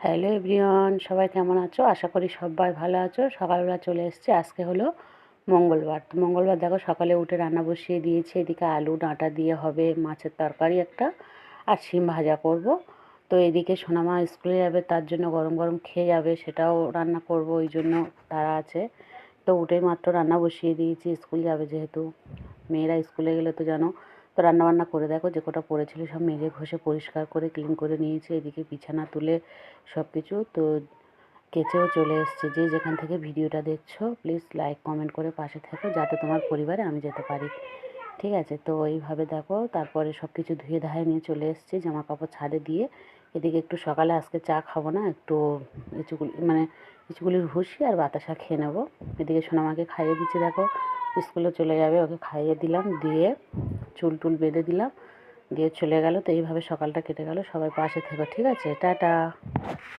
Hello everyone, সবাই কেমন আছো? আশা করি সবাই ভালো আছো। সকালবেলা চলে এসেছি। আজকে হলো মঙ্গলবার। তো মঙ্গলবার দেখো সকালে উঠে রান্না বসিয়ে দিয়েছি। এদিকে আলু ডাঁটা দিয়ে হবে মাছের তরকারি একটা, আর শিম ভাজা করব। তো এদিকে সোনামা স্কুলে যাবে, তার জন্য গরম গরম খেয়ে যাবে, সেটাও রান্না করব, ওই জন্য তারা আছে। তো উঠেই মাত্র রান্না বসিয়ে দিয়েছি, স্কুল যাবে যেহেতু। মেয়েরা স্কুলে গেলে তো জানো। তো রান্নাবান্না করে দেখো যে কটা পড়েছিল সব মেজে ঘষে পরিষ্কার করে ক্লিন করে নিয়েছি। এদিকে বিছানা তুলে সব কিছু তো কেচেও চলে এসেছে। যে যেখান থেকে ভিডিওটা দেখছো প্লিজ লাইক কমেন্ট করে পাশে থেকো, যাতে তোমার পরিবারে আমি যেতে পারি। ঠিক আছে, তো এইভাবে দেখো তারপরে সব কিছু ধুয়ে ধায়ে নিয়ে চলে এসেছি, জামা কাপড় ছাদে দিয়ে। এদিকে একটু সকালে আজকে চা খাবো না, একটু লিচুগুলির ভুসি আর বাতাসা খেয়ে নেবো। এদিকে সোনামাকে খাইয়ে দিচ্ছি, দেখো স্কুলে চলে যাবে, ওকে খাইয়ে দিলাম, দিয়ে চুল টুল বেঁধে দিলাম, দিয়ে চলে গেল। তো এইভাবে সকালটা কেটে গেল। সবাই পাশে থেকো, ঠিক আছে? টাটা।